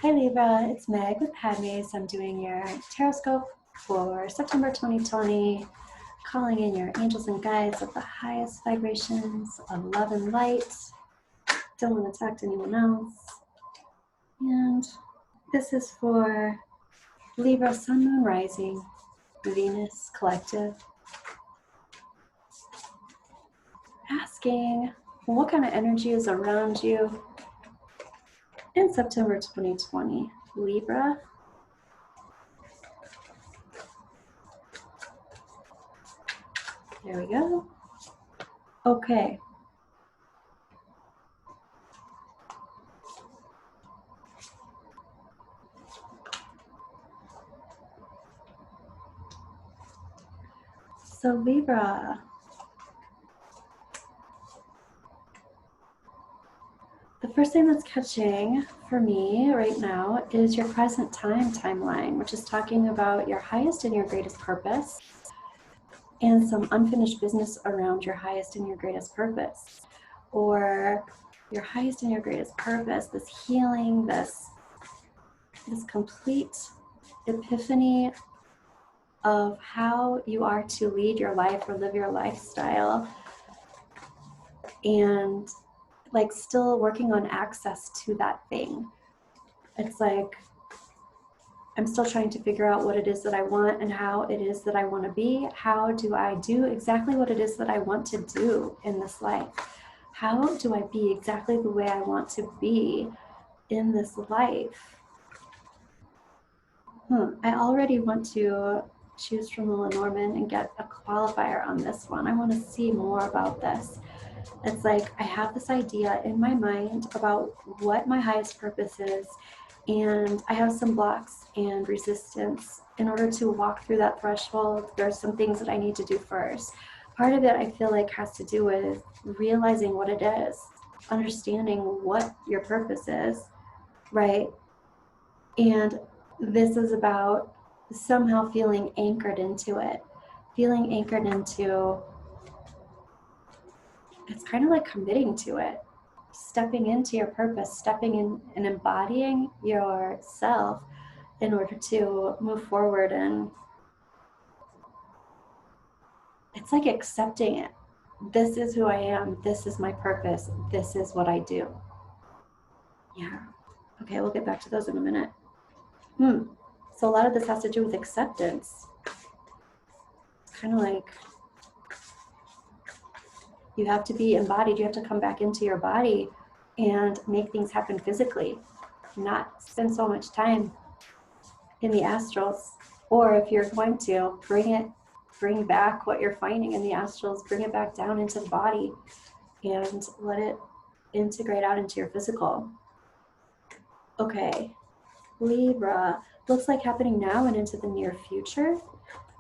Hi Libra, it's Meg with Padmes. I'm doing your Tarotscope for September 2020, calling in your angels and guides of the highest vibrations of love and light. Don't want to talk to anyone else. And this is for Libra, Sun, Moon, Rising, Venus, Collective. Asking what kind of energy is around you in September 2020, Libra. There we go. Okay. So Libra, the first thing that's catching for me right now is your present time timeline, which is talking about your highest and your greatest purpose and some unfinished business around your highest and your greatest purpose, or your highest and your greatest purpose, this healing, this complete epiphany of how you are to lead your life or live your lifestyle, and like still working on access to that thing. It's like I'm still trying to figure out what it is that I want and how it is that I want to be. How do I do exactly what it is that I want to do in this life? How do I be exactly the way I want to be in this life? I already want to choose from the Lenormand and get a qualifier on this one. I want to see more about this. It's like I have this idea in my mind about what my highest purpose is, and I have some blocks and resistance. In order to walk through that threshold, there's some things that I need to do first. Part of it I feel like has to do with realizing what it is, understanding what your purpose is, right? And this is about somehow feeling anchored into it, feeling anchored into, it's kind of like committing to it, stepping into your purpose, stepping in and embodying yourself in order to move forward. And it's like accepting it. This is who I am. This is my purpose. This is what I do. Yeah. Okay, we'll get back to those in a minute. So a lot of this has to do with acceptance. It's kind of like you have to be embodied. You have to come back into your body and make things happen physically, not spend so much time in the astrals. Or if you're going to bring back what you're finding in the astrals, bring it back down into the body and let it integrate out into your physical. Okay, Libra, looks like happening now and into the near future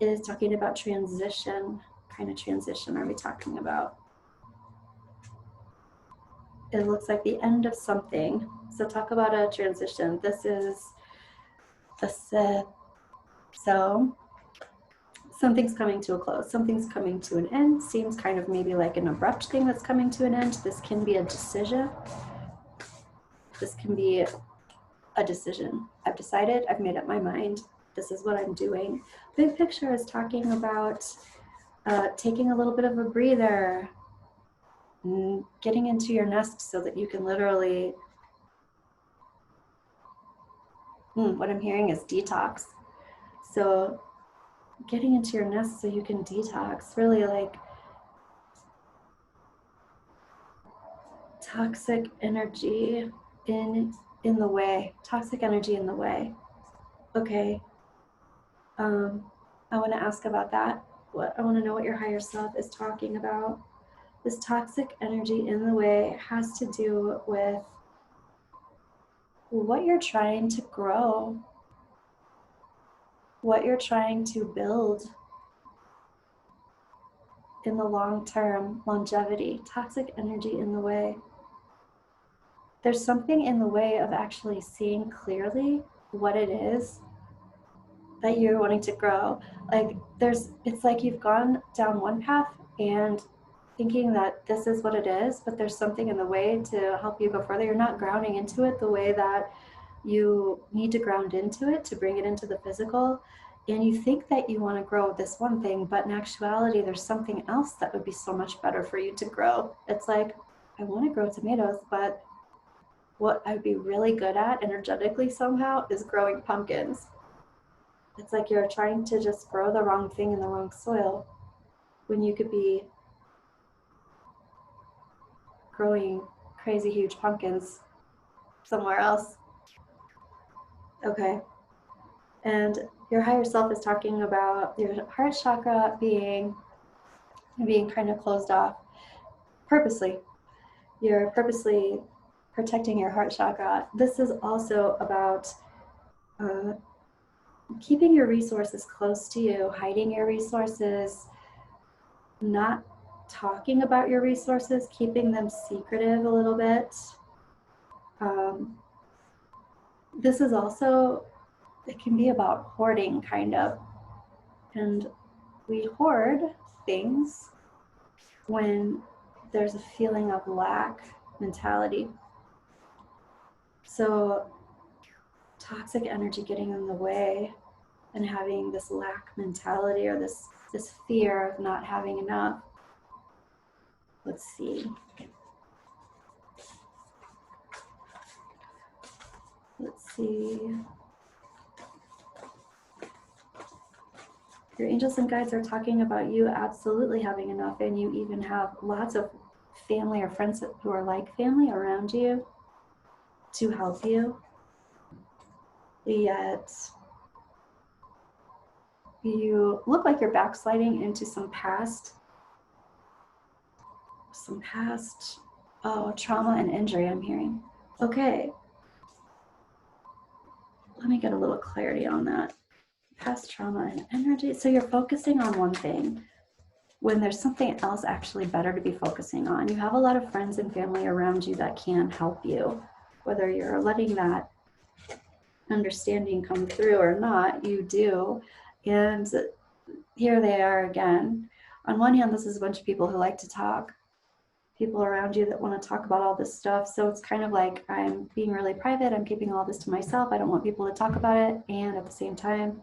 is talking about transition. What kind of transition are we talking about? It looks like the end of something. So talk about a transition. This is the Sith. So something's coming to a close. Something's coming to an end. Seems kind of maybe like an abrupt thing that's coming to an end. This can be a decision. This can be a decision. I've decided, I've made up my mind. This is what I'm doing. Big picture is talking about taking a little bit of a breather, getting into your nest so that you can literally, what I'm hearing is detox. So getting into your nest so you can detox, really like toxic energy in the way, toxic energy in the way. Okay, I want to ask about that. I want to know what your higher self is talking about. This toxic energy in the way has to do with what you're trying to grow, what you're trying to build in the long term, longevity. Toxic energy in the way. There's something in the way of actually seeing clearly what it is that you're wanting to grow. Like it's like you've gone down one path and thinking that this is what it is, but there's something in the way to help you go further. You're not grounding into it the way that you need to ground into it to bring it into the physical. And you think that you want to grow this one thing, but in actuality, there's something else that would be so much better for you to grow. It's like, I want to grow tomatoes, but what I'd be really good at energetically somehow is growing pumpkins. It's like you're trying to just grow the wrong thing in the wrong soil when you could be growing crazy huge pumpkins somewhere else. Okay. And your higher self is talking about your heart chakra being kind of closed off purposely. You're purposely protecting your heart chakra. This is also about keeping your resources close to you, hiding your resources, not talking about your resources, keeping them secretive a little bit. This is also, it can be about hoarding kind of. And we hoard things when there's a feeling of lack mentality. So toxic energy getting in the way and having this lack mentality or this fear of not having enough. Let's see. Your angels and guides are talking about you absolutely having enough, and you even have lots of family or friends who are like family around you to help you. Yet you look like you're backsliding into some past trauma and injury, I'm hearing. Okay. Let me get a little clarity on that. Past trauma and energy. So you're focusing on one thing when there's something else actually better to be focusing on. You have a lot of friends and family around you that can help you. Whether you're letting that understanding come through or not, you do. And here they are again. On one hand, this is a bunch of people who like to talk. People around you that want to talk about all this stuff. So it's kind of like, I'm being really private. I'm keeping all this to myself. I don't want people to talk about it. And at the same time,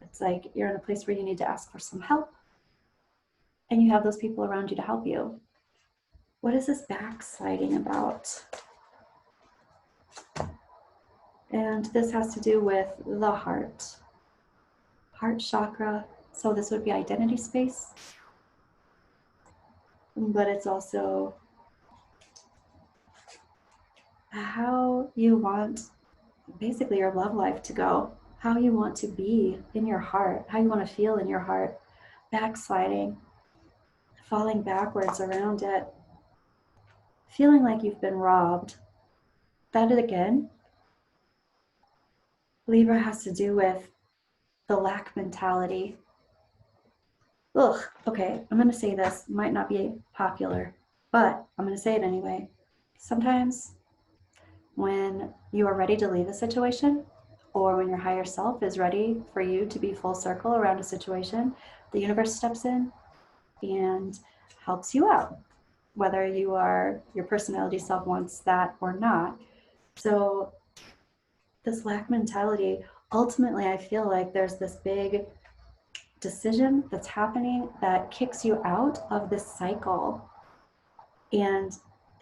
it's like you're in a place where you need to ask for some help. And you have those people around you to help you. What is this backsliding about? And this has to do with the heart chakra. So this would be identity space. But it's also how you want basically your love life to go, how you want to be in your heart, how you want to feel in your heart. Backsliding, falling backwards around it, feeling like you've been robbed. That again, Libra has to do with the lack mentality. Ugh, okay, I'm going to say this, might not be popular, but I'm going to say it anyway. Sometimes when you are ready to leave a situation, or when your higher self is ready for you to be full circle around a situation, the universe steps in and helps you out, whether your personality self wants that or not. So this lack mentality, ultimately, I feel like there's this big decision that's happening that kicks you out of this cycle. And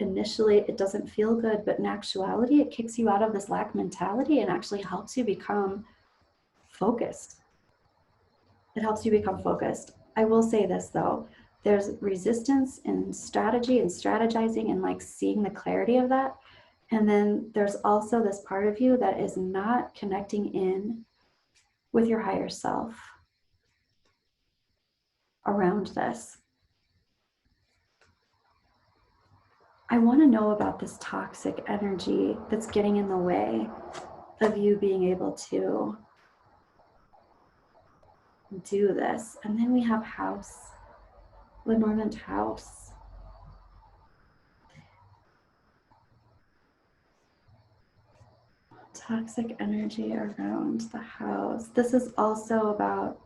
initially it doesn't feel good, but in actuality, it kicks you out of this lack mentality and actually helps you become focused. It helps you become focused. I will say this though, there's resistance in strategy and strategizing and like seeing the clarity of that. And then there's also this part of you that is not connecting in with your higher self around this. I want to know about this toxic energy that's getting in the way of you being able to do this. And then we have house, Lenormand house. Toxic energy around the house. This is also about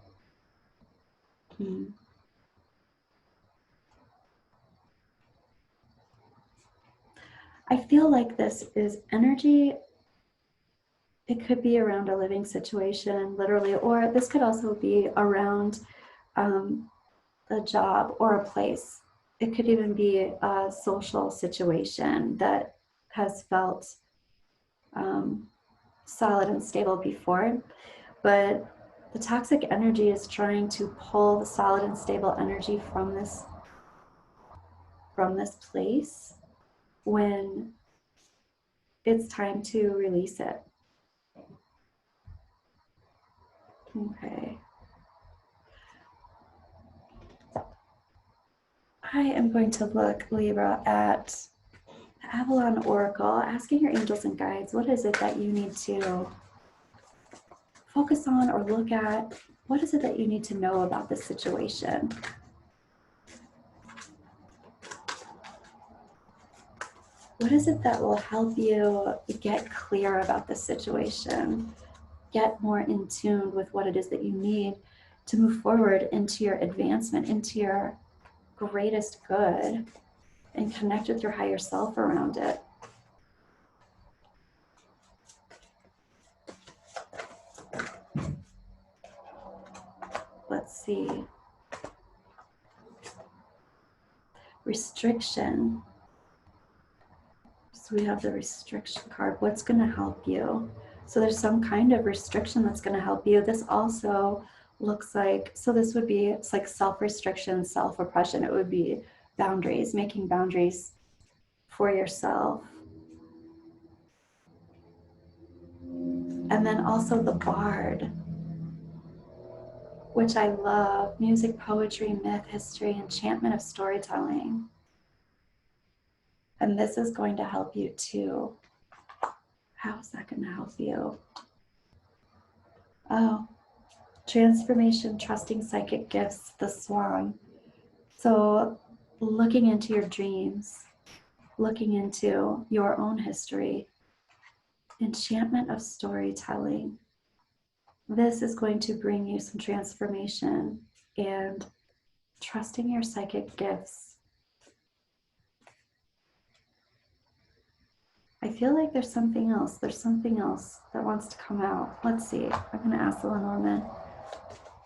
I feel like this is energy It could be around a living situation, literally, or this could also be around a job or a place. It could even be a social situation that has felt solid and stable before, but the toxic energy is trying to pull the solid and stable energy from this place when it's time to release it. Okay. I am going to look, Libra, at the Avalon Oracle, asking your angels and guides, what is it that you need to focus on or look at? What is it that you need to know about this situation? What is it that will help you get clear about this situation? Get more in tune with what it is that you need to move forward into your advancement, into your greatest good, and connect with your higher self around it. Let's see. Restriction. So we have the restriction card. What's going to help you? So there's some kind of restriction that's going to help you. This also looks like, so this would be, it's like self-restriction, self-oppression. It would be boundaries, making boundaries for yourself. And then also the bard, which I love. Music, poetry, myth, history, enchantment of storytelling. And this is going to help you too. How is that going to help you? Oh, transformation, trusting psychic gifts, the swan. So looking into your dreams, looking into your own history, enchantment of storytelling. This is going to bring you some transformation and trusting your psychic gifts. I feel like there's something else. There's something else that wants to come out. Let's see. I'm going to ask the Lenormand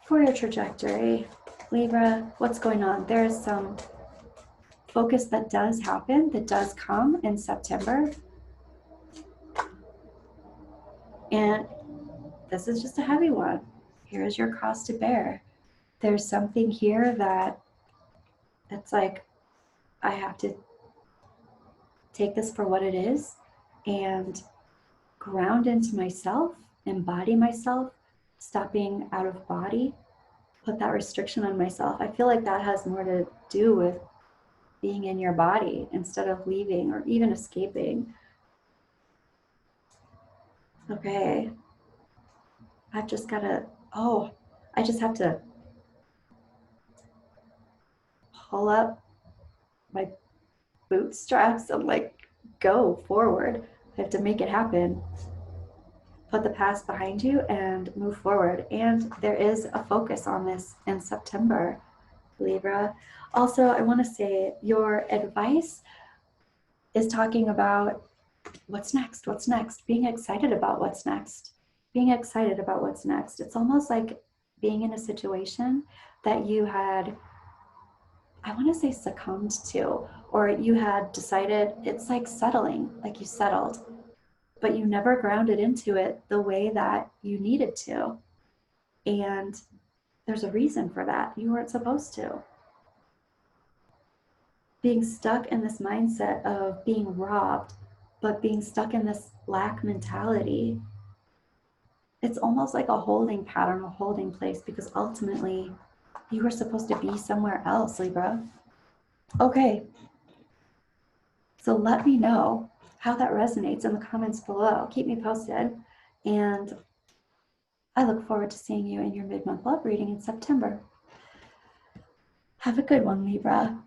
for your trajectory. Libra, what's going on? There's some focus that does happen, that does come in September. And this is just a heavy one. Here is your cross to bear. There's something here that it's like, I have to take this for what it is and ground into myself, embody myself, stop being out of body, put that restriction on myself. I feel like that has more to do with being in your body instead of leaving or even escaping. Okay. I've just got to, I just have to pull up my bootstraps and like go forward. I have to make it happen. Put the past behind you and move forward. And there is a focus on this in September, Libra. Also, I want to say your advice is talking about what's next, being excited about what's next, It's almost like being in a situation that you had, I want to say succumbed to, or you had decided, it's like settling, like you settled, but you never grounded into it the way that you needed to. And there's a reason for that. You weren't supposed to. Being stuck in this mindset of being robbed, but being stuck in this lack mentality, it's almost like a holding pattern, a holding place, because ultimately you were supposed to be somewhere else, Libra. Okay. So let me know how that resonates in the comments below. Keep me posted. And I look forward to seeing you in your mid-month love reading in September. Have a good one, Libra.